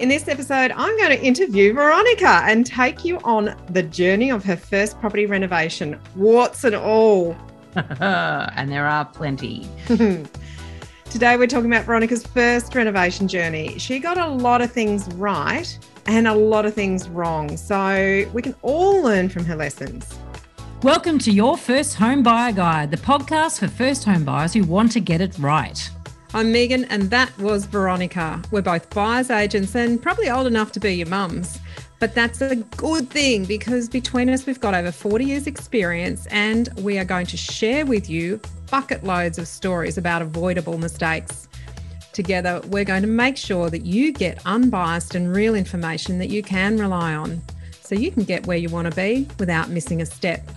In this episode, I'm going to interview Veronica and take you on the journey of her first property renovation, warts and all. And there are plenty. Today, we're talking about Veronica's first renovation journey. She got a lot of things right and a lot of things wrong, so we can all learn from her lessons. Welcome to Your First Home Buyer Guide, the podcast for first home buyers who want to get it right. I'm Meighan and that was Veronica. We're both buyer's agents and probably old enough to be your mums. But that's a good thing because between us, we've got over 40 years experience and we are going to share with you bucket loads of stories about avoidable mistakes. Together, we're going to make sure that you get unbiased and real information that you can rely on so you can get where you want to be without missing a step.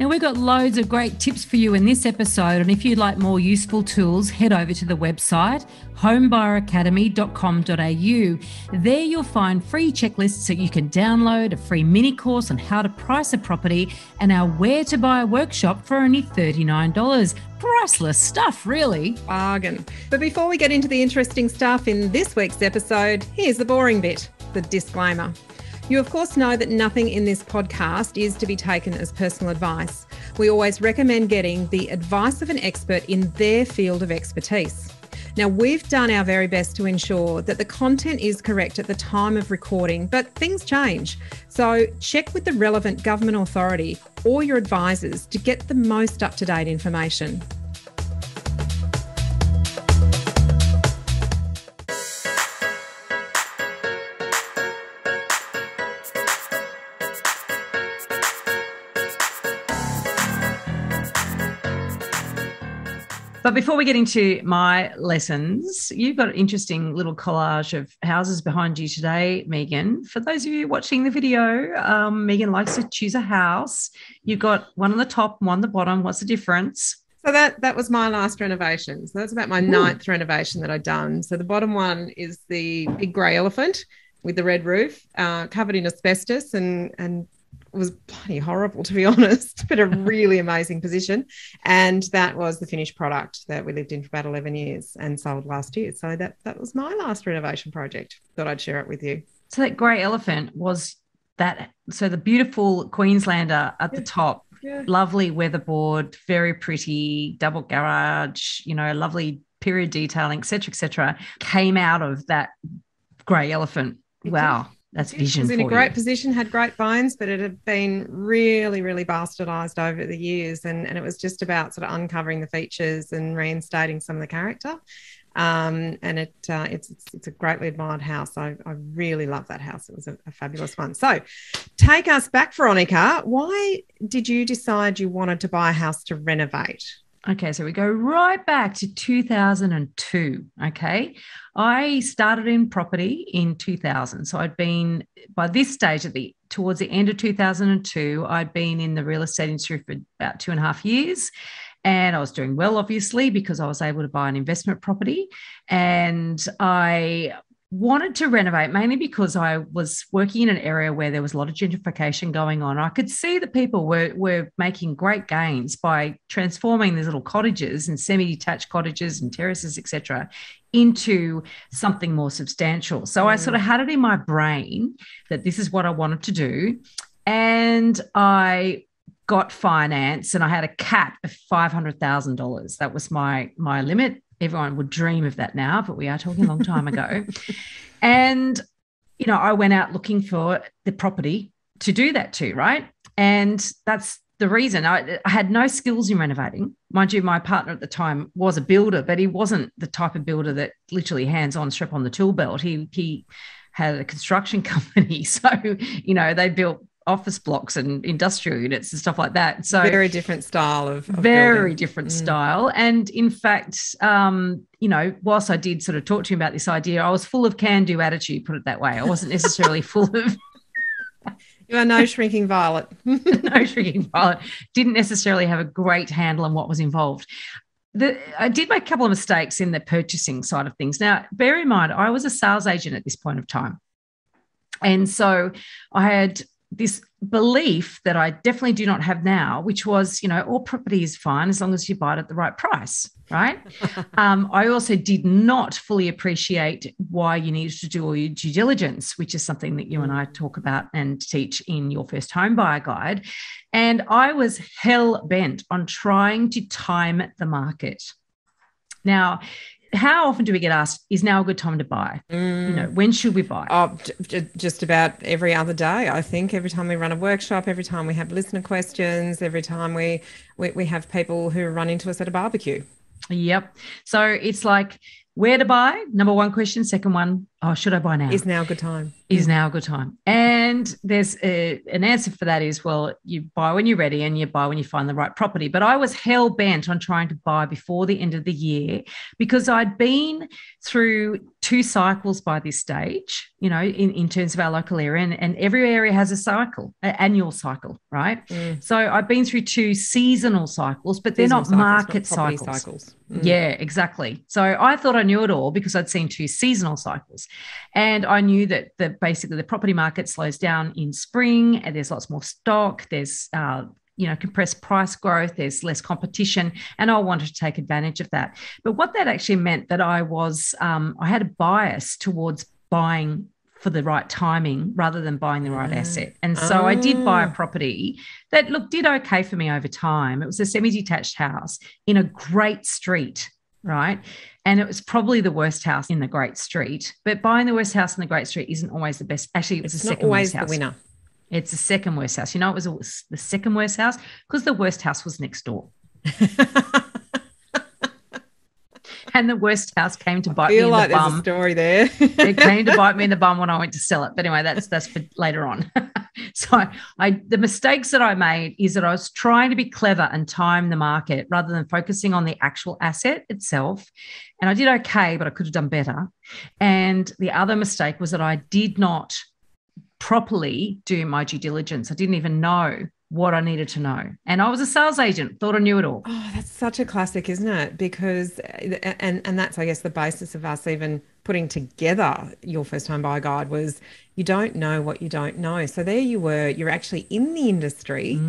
Now, we've got loads of great tips for you in this episode, and if you'd like more useful tools, head over to the website homebuyeracademy.com.au. There you'll find free checklists that you can download, a free mini course on how to price a property, and our Where to Buy workshop for only $39. Priceless stuff, really. Bargain. But before we get into the interesting stuff in this week's episode, here's the boring bit, the disclaimer. You, of course, know that nothing in this podcast is to be taken as personal advice. We always recommend getting the advice of an expert in their field of expertise. Now, we've done our very best to ensure that the content is correct at the time of recording, but things change. So check with the relevant government authority or your advisors to get the most up-to-date information. But before we get into my lessons, you've got an interesting little collage of houses behind you today, Meighan. For those of you watching the video, Meighan likes to choose a house. You've got one on the top, one on the bottom. What's the difference? So that was my last renovation. So that's about my ninth renovation that I've done. So the bottom one is the big grey elephant with the red roof, covered in asbestos and was bloody horrible, to be honest, but a really amazing position. And that was the finished product that we lived in for about 11 years and sold last year. So that was my last renovation project. Thought I'd share it with you. So that grey elephant was that, so the beautiful Queenslander at the top, lovely weatherboard, very pretty, double garage, lovely period detailing, et cetera, came out of that grey elephant. Wow. That's vision. It was in a great position, had great bones, but it had been really, really bastardized over the years. And it was just about sort of uncovering the features and reinstating some of the character. And it's a greatly admired house. I really love that house. It was a fabulous one. So take us back, Veronica. Why did you decide you wanted to buy a house to renovate? Okay, so we go right back to 2002, okay? I started in property in 2000. So I'd been, by this stage, towards the end of 2002, I'd been in the real estate industry for about 2.5 years. And I was doing well, obviously, because I was able to buy an investment property. And I wanted to renovate mainly because I was working in an area where there was a lot of gentrification going on. I could see that people were making great gains by transforming these little cottages and semi-detached cottages and terraces, etc., into something more substantial. So I sort of had it in my brain that this is what I wanted to do. And I got finance and I had a cap of $500,000. That was my limit. Everyone would dream of that now, but we are talking a long time ago. And, I went out looking for the property to do that to, right? And that's the reason. I had no skills in renovating. Mind you, my partner at the time was a builder, but he wasn't the type of builder that literally hands-on, strap on the tool belt. He had a construction company. So, they built office blocks and industrial units and stuff like that. So very different style of very building. Different style. And in fact, whilst I did sort of talk to him about this idea, I was full of can-do attitude, put it that way. I wasn't necessarily full of You are no shrinking violet. no shrinking violet. Didn't necessarily have a great handle on what was involved. I did make a couple of mistakes in the purchasing side of things. Now, bear in mind, I was a sales agent at this point of time. And so I had this belief that I definitely do not have now, which was, all property is fine as long as you buy it at the right price, right? I also did not fully appreciate why you needed to do all your due diligence, which is something that you and I talk about and teach in your first home buyer guide. And I was hell bent on trying to time the market. Now, how often do we get asked, is now a good time to buy? When should we buy? Oh, just about every other day, I think. Every time we run a workshop, every time we have listener questions, every time we have people who run into us at a barbecue. Yep. So it's like, where to buy? Number one question. Second one, should I buy now? Is now a good time? Is now a good time? And there's an answer for that is, well, you buy when you're ready and you buy when you find the right property. But I was hell bent on trying to buy before the end of the year because I'd been through 2 cycles by this stage, in terms of our local area. And every area has a cycle, an annual cycle, right? So I've been through 2 seasonal cycles, but they're not market cycles. Yeah, exactly. So I thought I knew it all because I'd seen 2 seasonal cycles. And I knew that basically the property market slows down in spring and there's lots more stock. There's, compressed price growth. There's less competition. And I wanted to take advantage of that. But what that actually meant that I had a bias towards buying for the right timing rather than buying the right asset. And so I did buy a property that, did okay for me over time. It was a semi-detached house in a great street, right? And it was probably the worst house in the great street. But buying the worst house in the great street isn't always the best. Actually, it was the second worst house. It's not always the winner. It's the second worst house. It was the second worst house because the worst house was next door. And the worst house came to bite me in the bum. There's a story there. It came to bite me in the bum when I went to sell it. But anyway, that's for later on. So the mistakes that I made is that I was trying to be clever and time the market rather than focusing on the actual asset itself. And I did okay, but I could have done better. And the other mistake was that I did not properly do my due diligence. I didn't even know what I needed to know. And I was a sales agent, thought I knew it all. Oh, that's such a classic, isn't it? Because, and that's, I guess, the basis of us even putting together your first home buyer guide was you don't know what you don't know. So there you were, you're actually in the industry.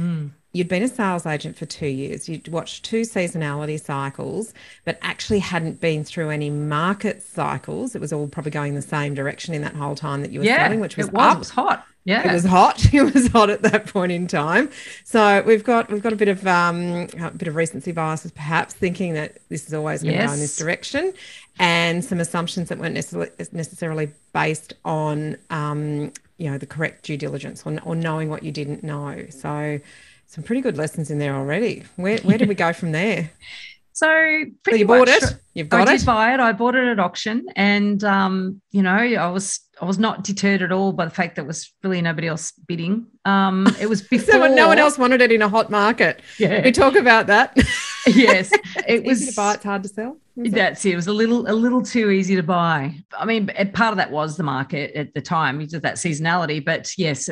You'd been a sales agent for 2 years. You'd watched 2 seasonality cycles, but actually hadn't been through any market cycles. It was all probably going the same direction in that whole time that you were selling, which was It was hot. Yeah, it was hot. It was hot at that point in time. So we've got a bit of recency biases, perhaps thinking that this is always going to go in this direction, and some assumptions that weren't necessarily based on the correct due diligence or knowing what you didn't know. So some pretty good lessons in there already. Where did we go from there? So you bought it. You've got it. I did buy it. I bought it at auction, and I was not deterred at all by the fact that was really nobody else bidding. It was before so no one else wanted it in a hot market. Yeah, we talk about that. Yes, it was easy to buy. It's hard to sell. That's it. It was a little too easy to buy. I mean, part of that was the market at the time. You did that seasonality, but yes,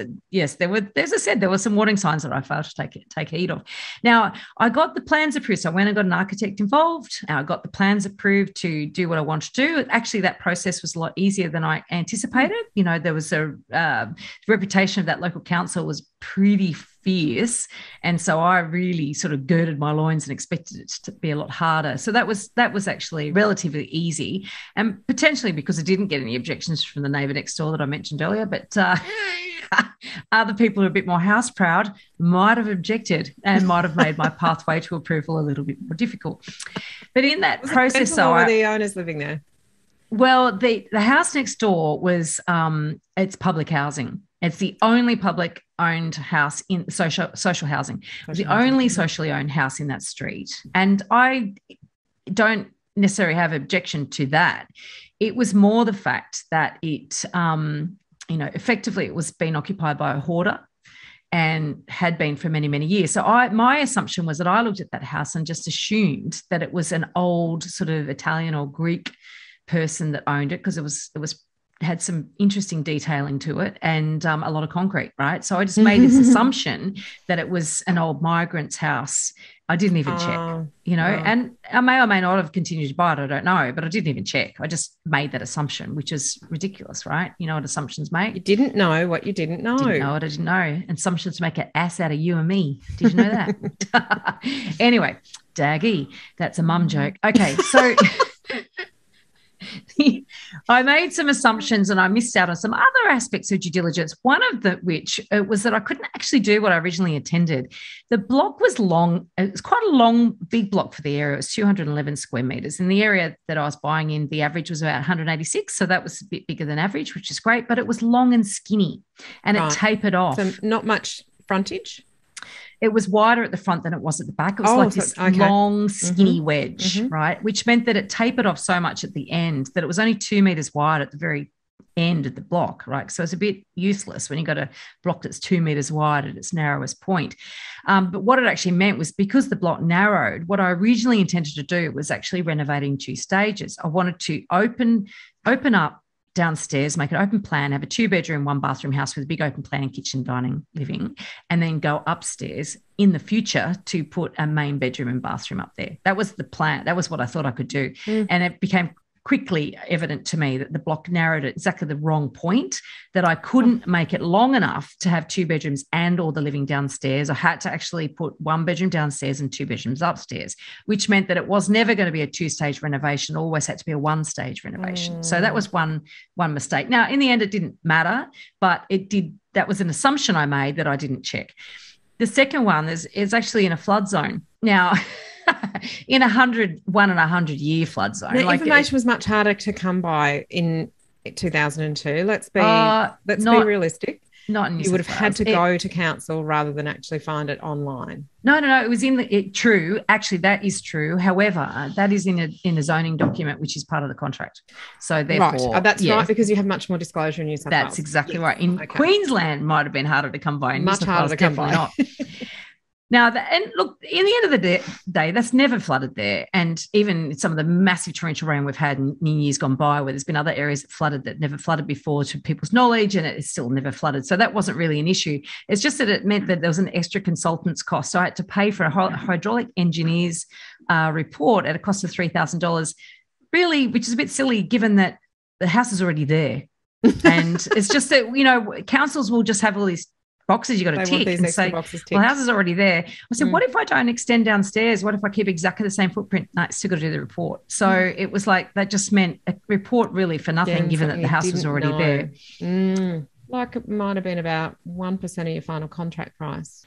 there were, as I said, there were some warning signs that I failed to take heed of. Now, I got the plans approved, so I went and got an architect involved. I got the plans approved to do what I wanted to do. Actually, that process was a lot easier than I anticipated. There was a reputation of that local council was pretty fierce, and so I really sort of girded my loins and expected it to be a lot harder. So that was actually relatively easy, and potentially because I didn't get any objections from the neighbour next door that I mentioned earlier, but other people who are a bit more house proud might have objected and might have made my pathway to approval a little bit more difficult. But in that process, so were the owners living there? Well, the house next door was it's public housing. It's the only public owned house in social housing. The only socially owned house in that street. And I don't necessarily have objection to that. It was more the fact that it, effectively it was being occupied by a hoarder and had been for many, many years. So my assumption was that I looked at that house and just assumed that it was an old sort of Italian or Greek person that owned it, because it was had some interesting detailing to it and a lot of concrete, right? So I just made this assumption that it was an old migrant's house. I didn't even check, and I may or may not have continued to buy it. I don't know, but I didn't even check. I just made that assumption, which is ridiculous, right? You know what assumptions make? You didn't know what you didn't know. Didn't know what I didn't know. And assumptions make an ass out of you and me. Did you know that? Anyway, Daggy, that's a mum joke. Okay, so I made some assumptions and I missed out on some other aspects of due diligence. One of which was that I couldn't actually do what I originally intended. The block was long. It was quite a long, big block for the area. It was 211 square meters. In the area that I was buying in, the average was about 186. So that was a bit bigger than average, which is great, but it was long and skinny and it tapered off. So not much frontage? It was wider at the front than it was at the back. It was this long, skinny wedge, right? Which meant that it tapered off so much at the end that it was only 2 meters wide at the very end of the block, right? So it's a bit useless when you've got a block that's 2 meters wide at its narrowest point. But what it actually meant was because the block narrowed, what I originally intended to do was actually renovating 2 stages. I wanted to open up downstairs, make an open plan, have a 2-bedroom, 1-bathroom house with a big open plan, kitchen, dining, living, and then go upstairs in the future to put a main bedroom and bathroom up there. That was the plan. That was what I thought I could do. And it became quickly evident to me that the block narrowed at exactly the wrong point, that I couldn't make it long enough to have 2 bedrooms and all the living downstairs. I had to actually put 1 bedroom downstairs and 2 bedrooms upstairs, which meant that it was never going to be a 2-stage renovation. It always had to be a 1-stage renovation. So that was one mistake. Now, in the end, it didn't matter, but it did. That was an assumption I made that I didn't check. The second one is actually in a flood zone. Now, in 100 year flood zone. The information was much harder to come by in 2002. Let's be realistic. Not in New You would have South had to Wales. go to council rather than actually find it online. No. It was true. Actually, that is true. However, that is in a zoning document, which is part of the contract. So therefore, right. That's right, because you have much more disclosure in New South Wales. That's exactly right. In Queensland, might have been harder to come by. In much harder to come by. Not. Now, and look, in the end of the day, that's never flooded there. And even some of the massive torrential rain we've had in years gone by, where there's been other areas that flooded that never flooded before to people's knowledge, and it's still never flooded. So that wasn't really an issue. It's just that it meant that there was an extra consultant's cost. So I had to pay for a hydraulic engineer's report at a cost of $3,000, really, which is a bit silly given that the house is already there. And it's just that, councils will just have all these boxes you got to tick and say, well, the house is already there. I said, what if I don't extend downstairs? What if I keep exactly the same footprint? No, it's still got to do the report. So it was like, that just meant a report really for nothing, given that the house was already there. Like it might have been about 1% of your final contract price.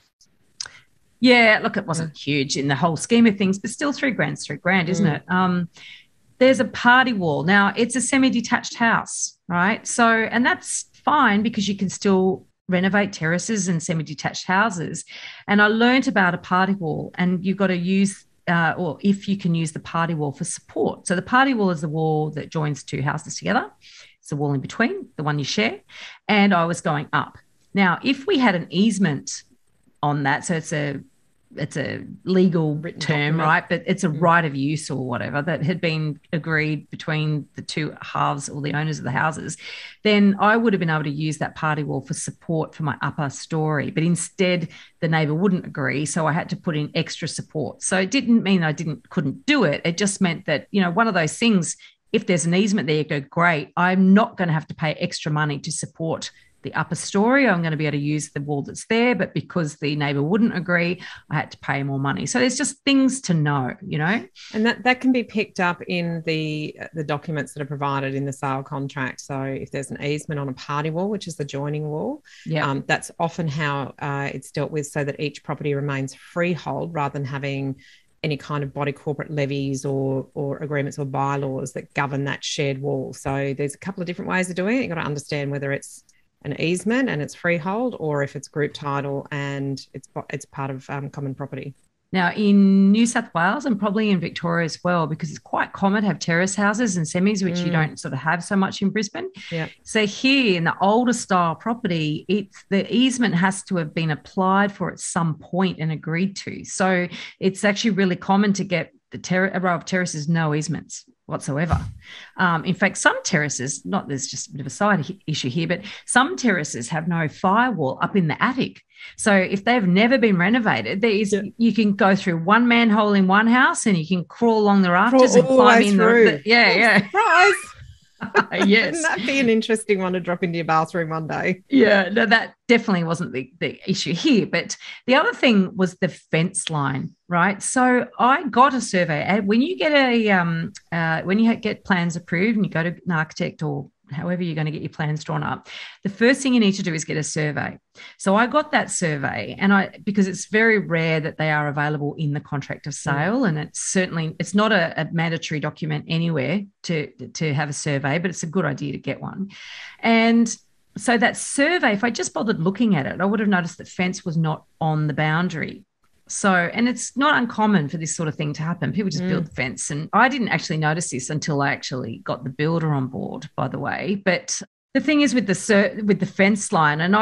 Yeah, look, it wasn't huge in the whole scheme of things, but still $3,000's $3,000, isn't it? There's a party wall. Now, it's a semi-detached house, right? So, and that's fine because you can still renovate terraces and semi-detached houses. And I learned about a party wall, and you've got to use, or if you can use the party wall for support. So the party wall is the wall that joins 2 houses together. It's the wall in between, the one you share. And I was going up. Now, if we had an easement on that, so it's a legal written term, document, right? But it's a right of use or whatever that had been agreed between the 2 halves or the owners of the houses, then I would have been able to use that party wall for support for my upper story. But instead, the neighbour wouldn't agree, so I had to put in extra support. So it didn't mean I couldn't do it. It just meant that, one of those things, if there's an easement there, you go, great, I'm not going to have to pay extra money to support the upper story. I'm going to be able to use the wall that's there, but because the neighbour wouldn't agree, I had to pay more money. So there's just things to know, And that can be picked up in the documents that are provided in the sale contract. So if there's an easement on a party wall, which is the joining wall, that's often how it's dealt with, so that each property remains freehold rather than having any kind of body corporate levies or agreements or bylaws that govern that shared wall. So there's a couple of different ways of doing it. You've got to understand whether it's an easement and it's freehold, or if it's group title and it's part of common property. Now, in New South Wales and probably in Victoria as well, because it's quite common to have terrace houses and semis, which you don't sort of have so much in Brisbane. Yeah. So here in the older style property, the easement has to have been applied for at some point and agreed to. So it's actually really common to get a row of terraces, no easements whatsoever. In fact, some terraces, there's just a bit of a side issue here, but some terraces have no firewall up in the attic. So if they've never been renovated, you can go through one manhole in one house and you can crawl along the rafters and climb in through. Surprise. Yes. Wouldn't that be an interesting one to drop into your bathroom one day? Yeah, no, that definitely wasn't the issue here. But the other thing was the fence line, right? So I got a survey. When you get get plans approved and you go to an architect or however you're going to get your plans drawn up, the first thing you need to do is get a survey. So I got that survey, and because it's very rare that they are available in the contract of sale, and it's not a mandatory document anywhere to have a survey, but it's a good idea to get one. And so that survey, if I just bothered looking at it, I would have noticed that fence was not on the boundary. So, and it's not uncommon for this sort of thing to happen. People just build the fence. And I didn't actually notice this until I actually got the builder on board, by the way. But the thing is with the fence line, and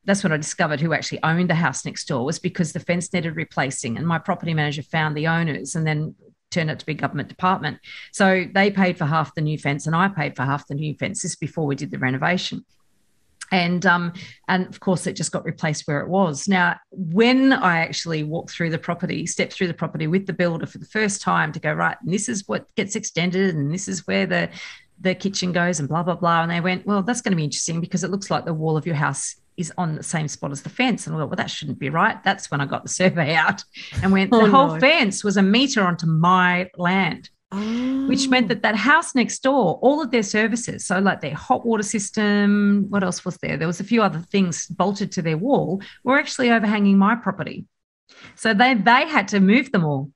that's when I discovered who actually owned the house next door, was because the fence needed replacing. And my property manager found the owners and then turned out to be a government department. So they paid for half the new fence and I paid for half the new fence. This before we did the renovation. And of course, it just got replaced where it was. Now, when I actually stepped through the property with the builder for the first time to go, right, and this is what gets extended and this is where the kitchen goes and blah, blah, blah. And they went, well, that's going to be interesting because it looks like the wall of your house is on the same spot as the fence. And I thought, well, that shouldn't be right. That's when I got the survey out and went, the whole fence was a metre onto my land. Which meant that house next door, all of their services, so like their hot water system, what else was there? There was a few other things bolted to their wall, were actually overhanging my property. So they had to move them all.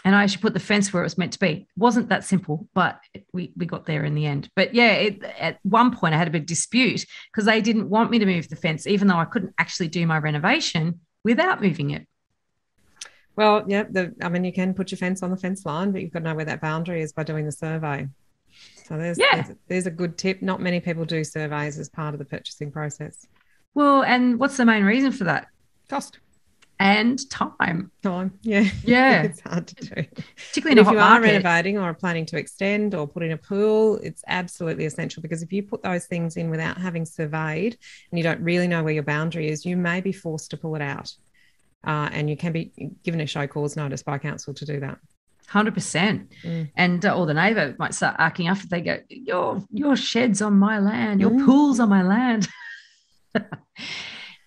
And I actually put the fence where it was meant to be. It wasn't that simple, but we got there in the end. But yeah, at one point I had a big dispute because they didn't want me to move the fence, even though I couldn't actually do my renovation without moving it. Well, yeah, you can put your fence on the fence line, but you've got to know where that boundary is by doing the survey. So there's a good tip. Not many people do surveys as part of the purchasing process. Well, and what's the main reason for that? Cost. And time. Yeah. It's hard to do. Particularly if you are renovating or planning to extend or put in a pool, it's absolutely essential because if you put those things in without having surveyed and you don't really know where your boundary is, you may be forced to pull it out. And you can be given a show cause notice by council to do that. 100%. And or the neighbour might start arcing up if they go, your shed's on my land, your pool's on my land.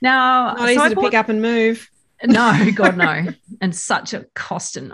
Now, not easy to pick up and move. No, God, no. And such a cost and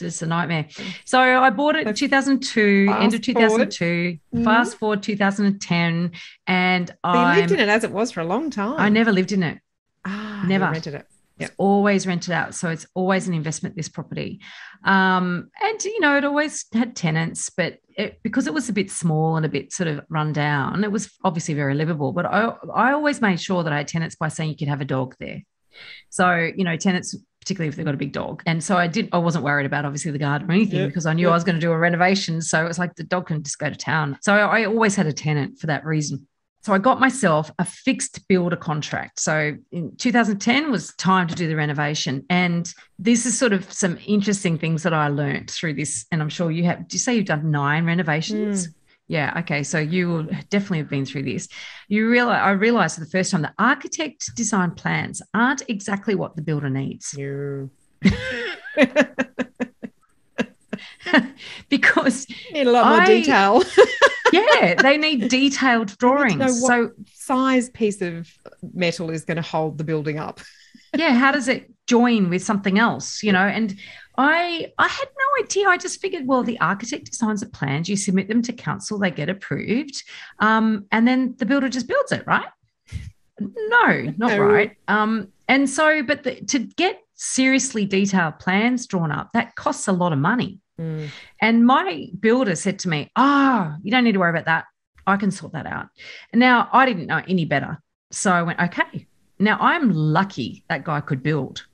it's a nightmare. So I bought it in 2002, end of 2002, fast forward 2010. And you lived in it as it was for a long time. I never lived in it. Never. You rented it. Yep. It's always rented out. So it's always an investment, this property. And, it always had tenants, but because it was a bit small and a bit sort of run down, it was obviously very livable. But I always made sure that I had tenants by saying you could have a dog there. So, tenants, particularly if they've got a big dog. And so I wasn't worried about obviously the garden or anything because I knew I was going to do a renovation. So it was like the dog can just go to town. So I always had a tenant for that reason. So I got myself a fixed builder contract. So in 2010 was time to do the renovation. And this is sort of some interesting things that I learned through this. And I'm sure you have, did you say you've done 9 renovations? Yeah. Okay. So you will definitely have been through this. I realized for the first time that architect design plans aren't exactly what the builder needs. Because you need a lot more detail. Yeah, they need detailed drawings. Know what size piece of metal is going to hold the building up. Yeah, how does it join with something else, And I had no idea. I just figured, well, the architect designs the plans, you submit them to council, they get approved, and then the builder just builds it, right? No, not right. And so, but to get seriously detailed plans drawn up, that costs a lot of money. And my builder said to me, you don't need to worry about that. I can sort that out. And now I didn't know any better. So I went, okay. Now I'm lucky that guy could build.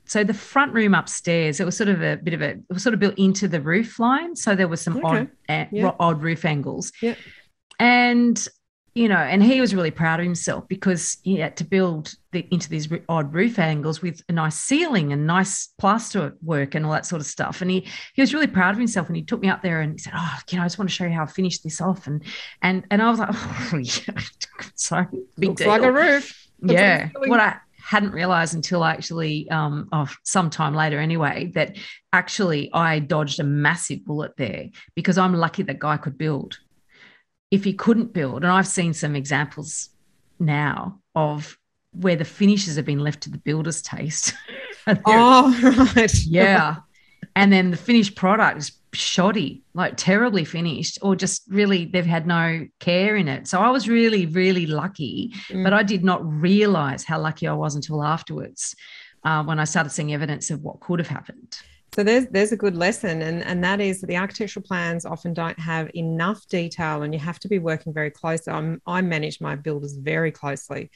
So the front room upstairs, it was sort of it was sort of built into the roof line. So there was some odd roof angles. Yeah. And and he was really proud of himself because he had to build into these odd roof angles with a nice ceiling and nice plaster work and all that sort of stuff. And he was really proud of himself. And he took me up there and he said, "Oh, I just want to show you how I finished this off." And I was like, "Oh, yeah, so big Looks deal." like a roof. Yeah. What I hadn't realized until actually, some time later anyway, that actually I dodged a massive bullet there because I'm lucky that guy could build. If he couldn't build, and I've seen some examples now of where the finishes have been left to the builder's taste. Right. Yeah. And then the finished product is shoddy, like terribly finished, or just really they've had no care in it. So I was really, really lucky, but I did not realize how lucky I was until afterwards when I started seeing evidence of what could have happened. So there's a good lesson, and that is that the architectural plans often don't have enough detail, and you have to be working very closely. I manage my builders very closely,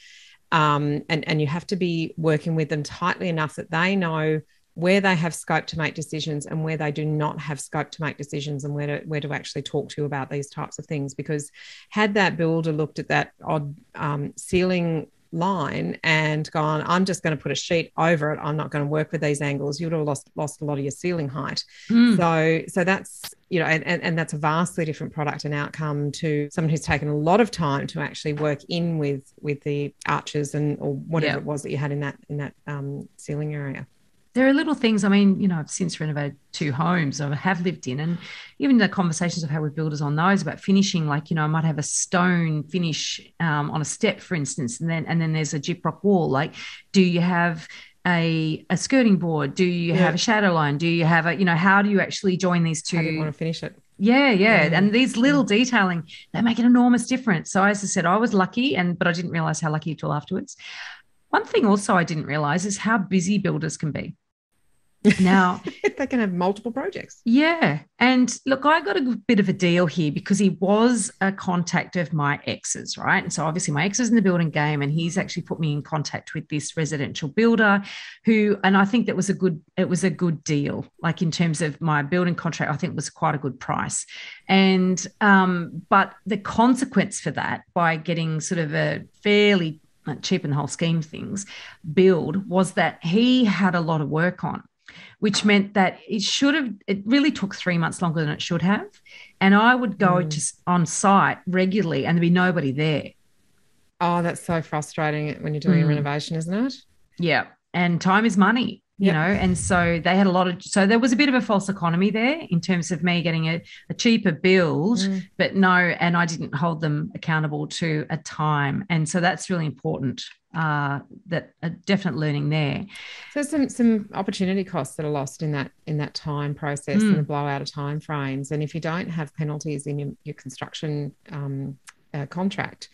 and you have to be working with them tightly enough that they know where they have scope to make decisions and where they do not have scope to make decisions, and where to actually talk to you about these types of things. Because had that builder looked at that odd ceiling line and gone, "I'm just going to put a sheet over it, I'm not going to work with these angles," you would have lost a lot of your ceiling height. So that's, and that's a vastly different product and outcome to someone who's taken a lot of time to actually work in with the arches or whatever it was that you had in that ceiling area. There are little things. I mean, I've since renovated 2 homes I have lived in, and even the conversations I've had with builders on those about finishing, like, I might have a stone finish on a step, for instance, and then there's a gyprock wall. Like, do you have a skirting board? Do you have a shadow line? Do you have how do you actually join these two? How do you want to finish it? Yeah. And these little detailing, they make an enormous difference. So as I said, I was lucky, but I didn't realize how lucky until afterwards. One thing also I didn't realize is how busy builders can be. Now, they can have multiple projects. Yeah. And look, I got a bit of a deal here because he was a contact of my ex's, right? And so obviously my ex is in the building game, and he's actually put me in contact with this residential builder and I think it was a good deal. Like, in terms of my building contract, I think it was quite a good price. And, but the consequence for that, by getting sort of a fairly cheap in the whole scheme of things build, was that he had a lot of work on, which meant that it really took 3 months longer than it should have. And I would go just on site regularly and there'd be nobody there. Oh, that's so frustrating when you're doing a renovation, isn't it? Yeah. And time is money, and so they had so there was a bit of a false economy there in terms of me getting a cheaper build, but and I didn't hold them accountable to a time. And so that's really important. That a definite learning there. So some opportunity costs that are lost in that time process and the blowout of time frames. And if you don't have penalties in your construction contract,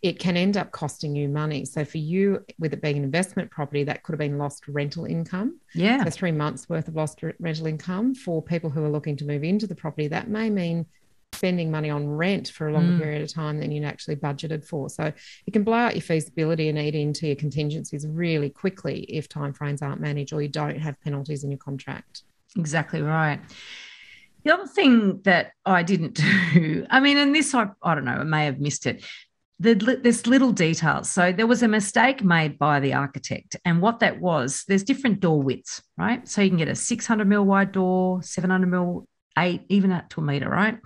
it can end up costing you money. So for you, with it being an investment property, that could have been lost rental income. Yeah. So 3 months worth of lost rental income. For people who are looking to move into the property, that may mean spending money on rent for a longer period of time than you'd actually budgeted for. So it can blow out your feasibility and eat into your contingencies really quickly if timeframes aren't managed or you don't have penalties in your contract. Exactly right. The other thing that I didn't do, I mean, and this, I don't know, I may have missed it, there's little details. So there was a mistake made by the architect, and what that was, there's different door widths, right? So you can get a 600 mil wide door, 700 mil, 8, even up to a meter, right?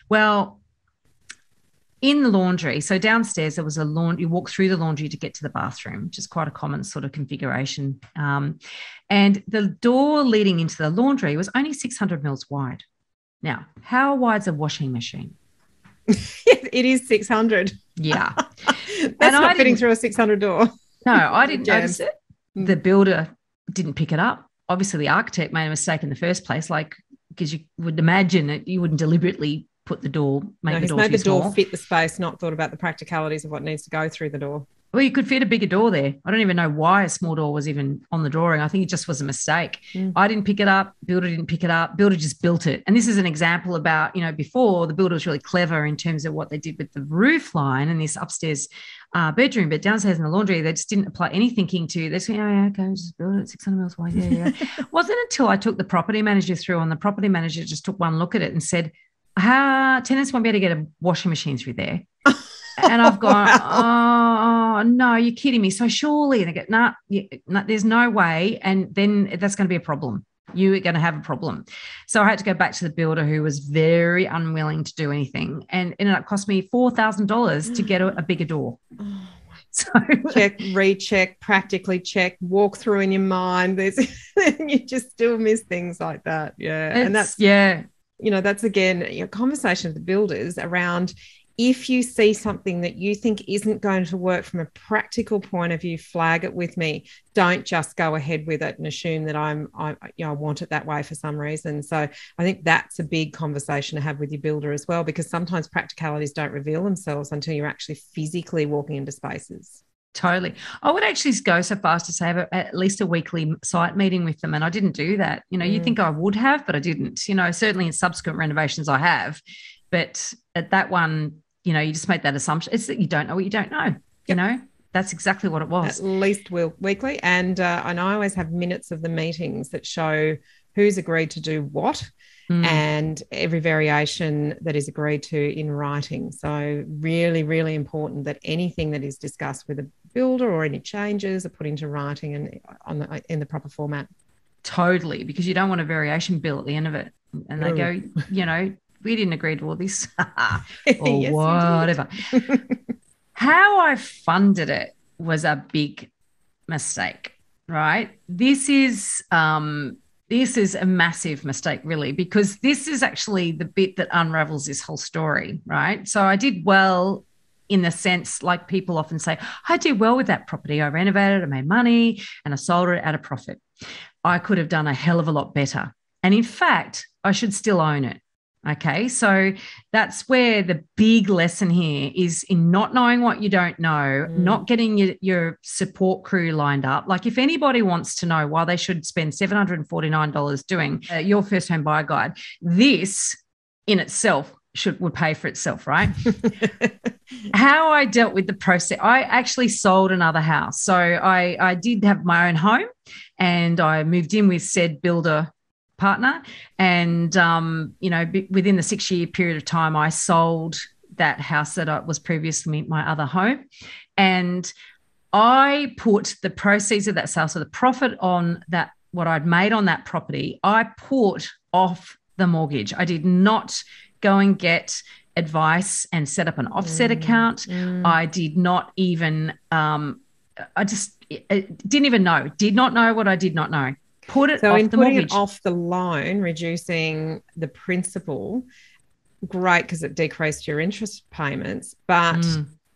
Well, in the laundry, so downstairs there was a laundry. You walk through the laundry to get to the bathroom, which is quite a common sort of configuration. And the door leading into the laundry was only 600 mils wide. Now, how wide's a washing machine? It is 600. Yeah. That's not fitting through a 600 door. No, I didn't notice it. The builder didn't pick it up. Obviously, the architect made a mistake in the first place, because you would imagine that you wouldn't deliberately put the door, make the door too small. Door fit the space, not thought about the practicalities of what needs to go through the door. Well, you could fit a bigger door there. I don't even know why a small door was even on the drawing. I think it just was a mistake. I didn't pick it up. Builder didn't pick it up. Builder just built it. And this is an example about, before the builder was really clever in terms of what they did with the roof line and this upstairs bedroom, but downstairs in the laundry, they just didn't apply any thinking to. They said, okay, just build it 600 mils wide. Yeah. Wasn't until I took the property manager through, and the property manager just took one look at it and said, tenants won't be able to get a washing machine through there. And I've gone, oh, no, you're kidding me. So surely, and they go, no, there's no way. And then that's going to be a problem. You are going to have a problem. So I had to go back to the builder, who was very unwilling to do anything, and it ended up cost me $4,000 to get a bigger door. So check, recheck, practically check, walk through in your mind. You just still miss things like that. Yeah. And that's, that's again, a conversation with the builders around, if you see something that you think isn't going to work from a practical point of view, flag it with me. Don't just go ahead with it and assume that I want it that way for some reason. So I think that's a big conversation to have with your builder as well, because sometimes practicalities don't reveal themselves until you're actually physically walking into spaces. Totally. I would actually go so far as to say have at least a weekly site meeting with them. And I didn't do that. You think I would have, but I didn't. Certainly in subsequent renovations I have. But at that one, you just make that assumption. It's that you don't know what you don't know. Yep. That's exactly what it was. At least weekly. And I always have minutes of the meetings that show who's agreed to do what and every variation that is agreed to in writing. So really, really important that anything that is discussed with a builder or any changes are put into writing and in the proper format. Totally, because you don't want a variation bill at the end of it. And they go, we didn't agree to all this or yes, whatever. How I funded it was a big mistake, right? This is a massive mistake, really, because this is actually the bit that unravels this whole story, right? So I did well in the sense, like people often say, I did well with that property. I renovated, I made money, and I sold it at a profit. I could have done a hell of a lot better. And in fact, I should still own it. Okay, so that's where the big lesson here is in not knowing what you don't know, not getting your support crew lined up. Like if anybody wants to know why they should spend $749 doing your first home buyer guide, this in itself would pay for itself, right? How I dealt with the process, I actually sold another house. So I did have my own home and I moved in with said builder partner. And, within the 6-year period of time, I sold that house that was previously my other home. And I put the proceeds of that sale, so the profit on that, what I'd made on that property, I put off the mortgage. I did not go and get advice and set up an offset account. I did not even, did not know what I did not know. Put it off the mortgage. So in putting it off the loan, reducing the principal, great, because it decreased your interest payments, but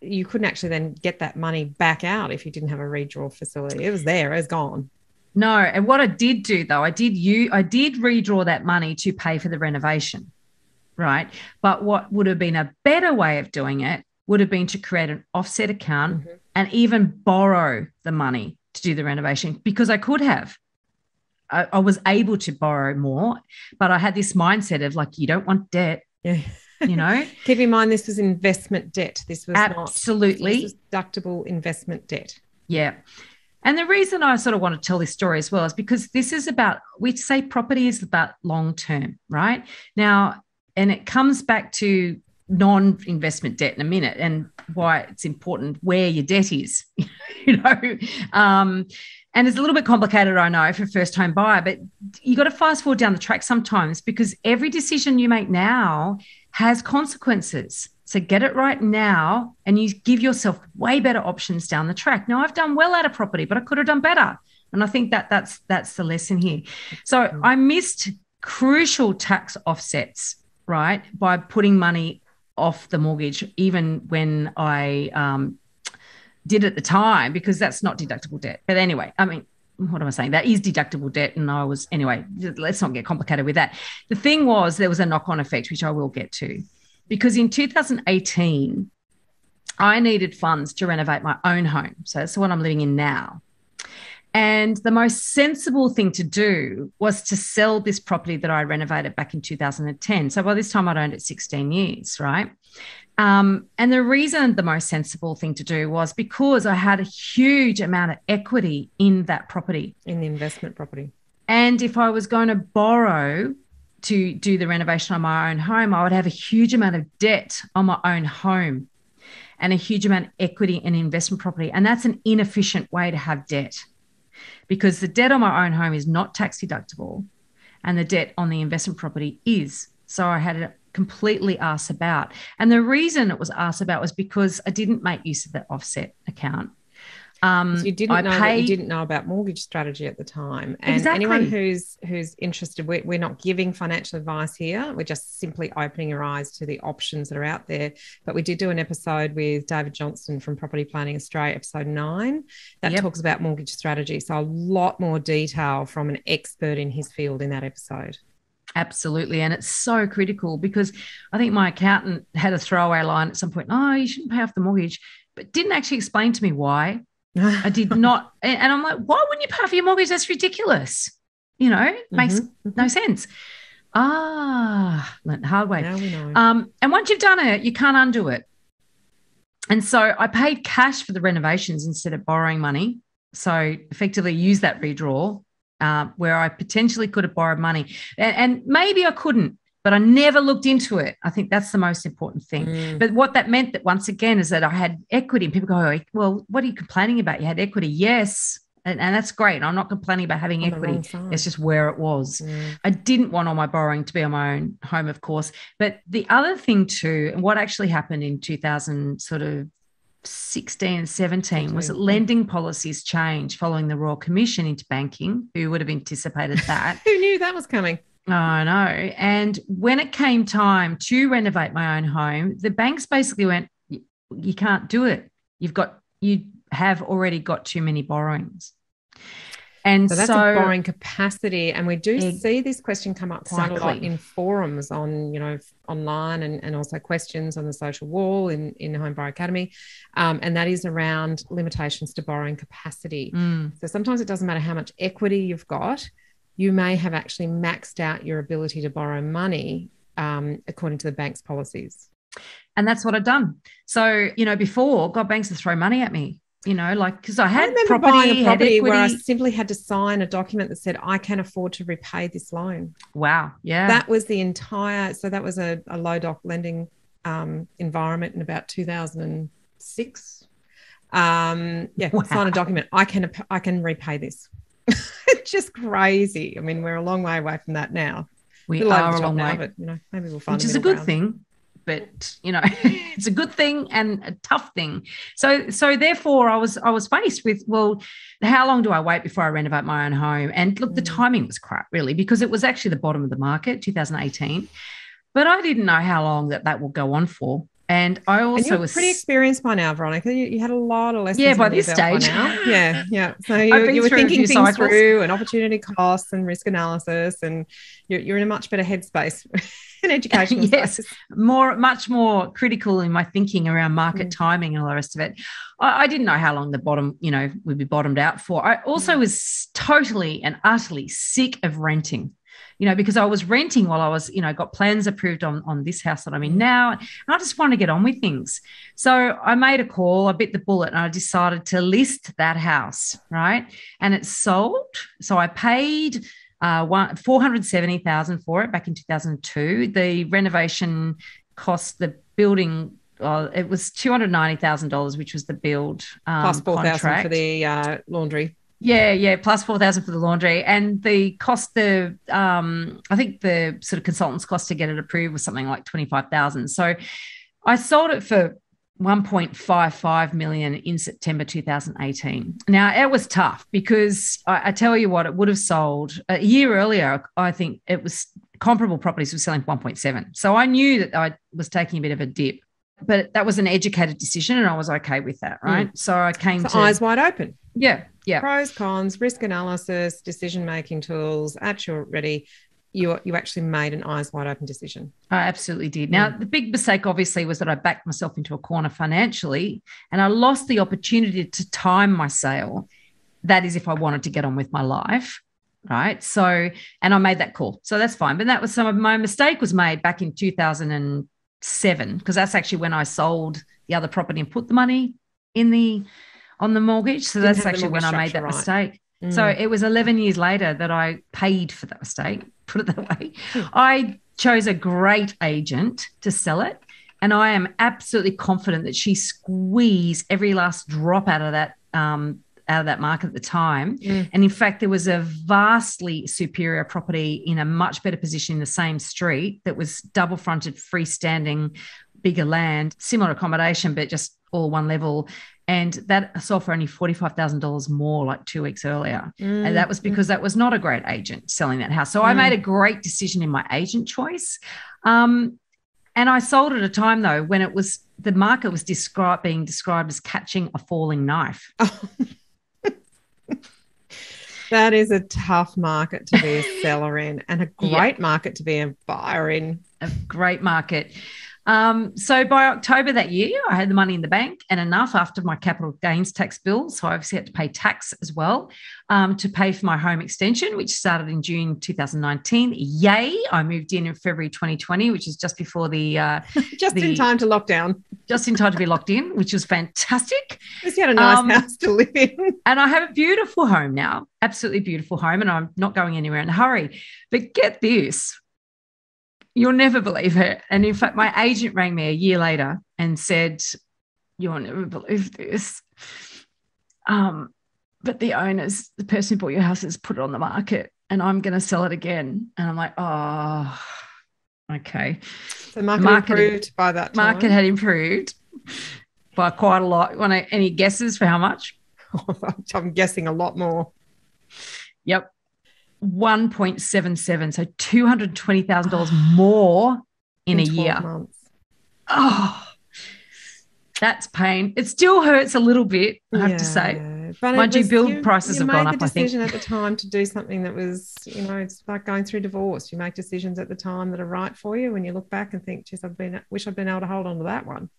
you couldn't actually then get that money back out if you didn't have a redraw facility. It was there, it was gone. No, and what I did do though, I did redraw that money to pay for the renovation, right? But what would have been a better way of doing it would have been to create an offset account and even borrow the money to do the renovation, because I could have. I was able to borrow more, but I had this mindset of like, you don't want debt, Keep in mind, this was investment debt. This was absolutely this was deductible investment debt. Yeah. And the reason I sort of want to tell this story as well is because this is about, we say property is about long-term, right? Now, and it comes back to non-investment debt in a minute and why it's important where your debt is, and it's a little bit complicated, I know, for a first-home buyer, but you got to fast forward down the track sometimes, because every decision you make now has consequences. So get it right now and you give yourself way better options down the track. Now, I've done well at a property, but I could have done better. And I think that's the lesson here. So I missed crucial tax offsets, right, by putting money off the mortgage, even when I did at the time, because that's not deductible debt. But anyway, I mean, what am I saying? That is deductible debt. And anyway, let's not get complicated with that. The thing was, there was a knock-on effect, which I will get to, because in 2018, I needed funds to renovate my own home. So that's the one I'm living in now. And the most sensible thing to do was to sell this property that I renovated back in 2010. So by this time, I'd owned it 16 years, right? And the reason the most sensible thing to do was because I had a huge amount of equity in that property. In the investment property. And if I was going to borrow to do the renovation on my own home, I would have a huge amount of debt on my own home. and a huge amount of equity in investment property. And that's an inefficient way to have debt, because the debt on my own home is not tax deductible and the debt on the investment property is. So I had it completely asked about. And the reason it was asked about was because I didn't make use of that offset account. So you didn't know that you didn't know about mortgage strategy at the time. And anyone who's interested, we're not giving financial advice here. We're just simply opening your eyes to the options that are out there. But we did do an episode with David Johnston from Property Planning Australia, episode 9, that talks about mortgage strategy. So a lot more detail from an expert in his field in that episode. Absolutely. And it's so critical, because I think my accountant had a throwaway line at some point, oh, you shouldn't pay off the mortgage, but didn't actually explain to me why. I did not. And I'm like, why wouldn't you pay for your mortgage? That's ridiculous. You know, makes no sense. Learned the hard way. Now we know. And once you've done it, you can't undo it. And so I paid cash for the renovations instead of borrowing money. So effectively use that redraw where I potentially could have borrowed money. And maybe I couldn't, but I never looked into it. I think that's the most important thing. But what that meant, that once again, is that I had equity. And people go, oh, well, what are you complaining about? You had equity. Yes. And that's great. I'm not complaining about having equity. It's just where it was. I didn't want all my borrowing to be on my own home, of course. But the other thing too, and what actually happened in 2016 and 17 was that lending policies changed following the Royal Commission into banking. Who would have anticipated that? Who knew that was coming? I know. And when it came time to renovate my own home, the banks basically went, you can't do it. You have already got too many borrowings. And so that's a borrowing capacity. And we do see this question come up quite a lot in forums on, online, and also questions on the social wall in Home Buyer Academy. And that is around limitations to borrowing capacity. So sometimes it doesn't matter how much equity you've got. You may have actually maxed out your ability to borrow money according to the bank's policies. And that's what I've done. So, before, God, banks would throw money at me, because I remember buying a property where I simply had to sign a document that said, I can afford to repay this loan. Wow. Yeah. That was the entire, so that was a low doc lending environment in about 2006. Sign a document. I can repay this. It's just crazy. I mean, we're a long way away from that now. We are a long way. But, maybe we'll find which is a good thing, but it's a good thing and a tough thing. So therefore, I was faced with, well, how long do I wait before I renovate my own home? And look, the timing was crap, really, because it was actually the bottom of the market, 2018. But I didn't know how long that will go on for. And I also was pretty experienced by now, Veronica. You had a lot of lessons. Yeah, by this stage. Yeah. So you were thinking things through, and opportunity costs and risk analysis, and you're in a much better headspace in education. Yes, much more critical in my thinking around market timing and all the rest of it. I didn't know how long the bottom, would be bottomed out for. I also was totally and utterly sick of renting. Because I was renting while I was, got plans approved on this house that I'm in now. And I just wanted to get on with things. So I made a call, I bit the bullet, and I decided to list that house, right? And it sold. So I paid $470,000 for it back in 2002. The renovation cost the building, it was $290,000, which was the build plus $4,000 for the laundry. Yeah, plus $4,000 for the laundry, and the cost of I think the sort of consultant's cost to get it approved was something like $25,000. So I sold it for $1.55 million in September 2018. Now it was tough because I tell you what, it would have sold a year earlier. I think it was comparable properties were selling for 1.7. So I knew that I was taking a bit of a dip, but that was an educated decision, and I was okay with that, right? So I came to eyes wide open. Yeah. Pros, cons, risk analysis, decision-making tools, at your ready. You actually made an eyes wide open decision. I absolutely did. Now, the big mistake obviously was that I backed myself into a corner financially, and I lost the opportunity to time my sale. That is if I wanted to get on with my life, right? So, and I made that call. So that's fine. But that was my mistake was made back in 2007, because that's actually when I sold the other property and put the money on the mortgage. So that's actually when I made that mistake. So it was 11 years later that I paid for that mistake, put it that way. I chose a great agent to sell it. And I am absolutely confident that she squeezed every last drop out of that market at the time. And in fact, there was a vastly superior property in a much better position in the same street that was double fronted, freestanding, bigger land, similar accommodation, but just all one level. And that sold for only $45,000 more like 2 weeks earlier. And that was because that was not a great agent selling that house. So I made a great decision in my agent choice. And I sold at a time, though, when the market was being described as catching a falling knife. Oh. That is a tough market to be a seller in, and a great market to be a buyer in. A great market. So by October that year, I had the money in the bank and enough after my capital gains tax bill. So I obviously had to pay tax as well to pay for my home extension, which started in June 2019. Yay! I moved in February 2020, which is just before the in time to lockdown. Just in time to be locked in, which was fantastic. Because you had a nice house to live in. And I have a beautiful home now, absolutely beautiful home, and I'm not going anywhere in a hurry. But get this. You'll never believe it. And in fact, my agent rang me a year later and said, "You'll never believe this. But the person who bought your house has put it on the market and I'm going to sell it again." And I'm like, oh, okay. So market improved by that time. Market had improved by quite a lot. Any guesses for how much? I'm guessing a lot more. Yep. 1.77, so $220,000 more in a year. Months. Oh, that's pain. It still hurts a little bit, I have to say. But mind you, build prices have gone up, I think. You made the decision at the time to do something that was, it's like going through divorce. You make decisions at the time that are right for you. When you look back and think, geez, wish I'd been able to hold on to that one.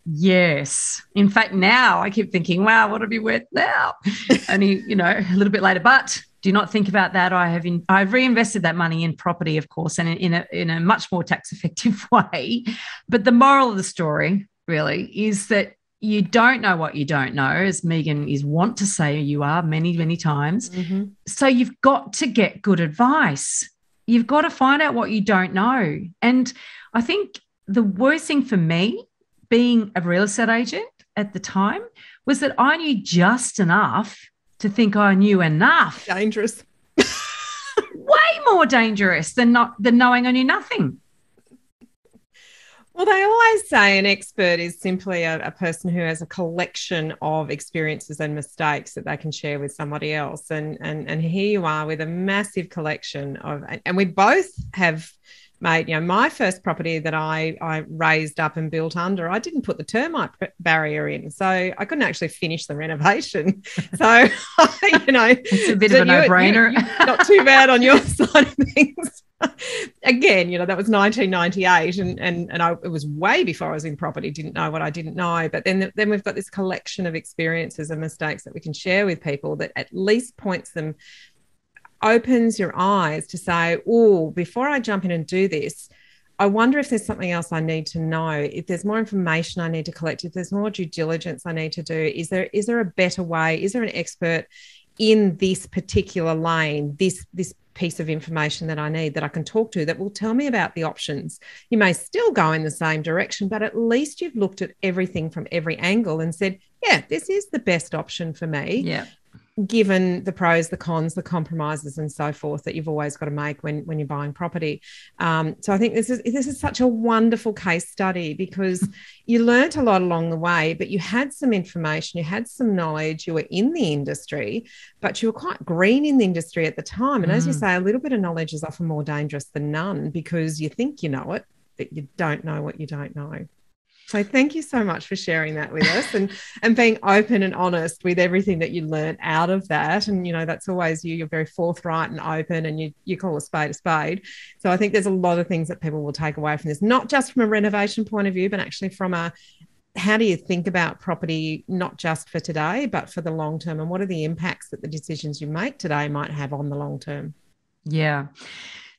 Yes. In fact, now I keep thinking, wow, what would it be worth now? Only, a little bit later. But do not think about that. I've reinvested that money in property, of course, and in a much more tax-effective way. But the moral of the story really is that you don't know what you don't know, as Meighan is wont to say you are many, many times. Mm-hmm. So you've got to get good advice. You've got to find out what you don't know. And I think the worst thing for me, being a real estate agent at the time, was that I knew just enough to think I knew enough. Dangerous. Way more dangerous than knowing I knew nothing. Well, they always say an expert is simply a person who has a collection of experiences and mistakes that they can share with somebody else. And here you are with a massive collection of, and we both have made, my first property that I raised up and built under, I didn't put the termite barrier in. So I couldn't actually finish the renovation. So, it's a bit of a no-brainer. Not too bad on your side of things. Again, that was 1998 and it was way before I was in property, didn't know what I didn't know. But then we've got this collection of experiences and mistakes that we can share with people that at least opens your eyes to say, oh, before I jump in and do this, I wonder if there's something else I need to know, if there's more information I need to collect, if there's more due diligence I need to do. Is there a better way? Is there an expert in this particular lane, this piece of information that I need that I can talk to that will tell me about the options? You may still go in the same direction, but at least you've looked at everything from every angle and said, yeah, this is the best option for me. Yeah. Given the pros, the cons, the compromises and so forth that you've always got to make when you're buying property. So I think this is such a wonderful case study because you learnt a lot along the way, but you had some information, you had some knowledge, you were in the industry, but you were quite green in the industry at the time. And as you say, a little bit of knowledge is often more dangerous than none because you think you know it, but you don't know what you don't know. So thank you so much for sharing that with us and being open and honest with everything that you learned out of that. And, that's always you. You're very forthright and open and you call a spade a spade. So I think there's a lot of things that people will take away from this, not just from a renovation point of view, but actually from how do you think about property, not just for today, but for the long term? And what are the impacts that the decisions you make today might have on the long term? Yeah.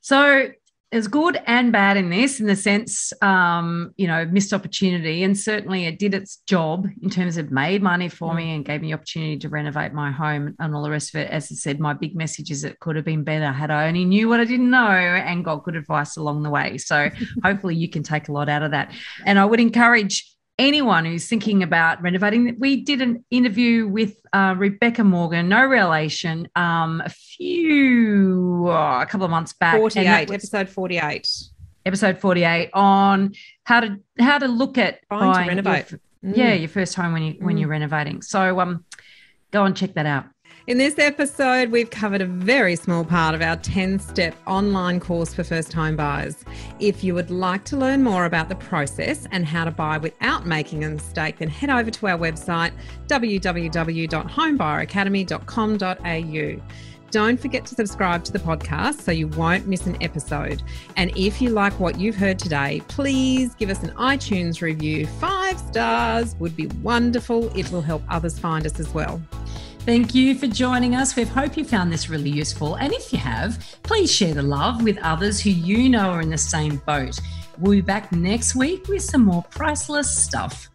So there's good and bad in this, in the sense, missed opportunity. And certainly it did its job in terms of made money for me and gave me the opportunity to renovate my home and all the rest of it. As I said, my big message is it could have been better had I only knew what I didn't know and got good advice along the way. So hopefully you can take a lot out of that. And I would encourage anyone who's thinking about renovating. We did an interview with Rebecca Morgan, no relation, a couple of months back. Episode 48 on how to look at buying to renovate. Your first home when you're renovating. So go and check that out. In this episode, we've covered a very small part of our 10-step online course for first home buyers. If you would like to learn more about the process and how to buy without making a mistake, then head over to our website, www.homebuyeracademy.com.au. Don't forget to subscribe to the podcast so you won't miss an episode. And if you like what you've heard today, please give us an iTunes review. 5 stars would be wonderful. It will help others find us as well. Thank you for joining us. We hope you found this really useful. And if you have, please share the love with others who you know are in the same boat. We'll be back next week with some more priceless stuff.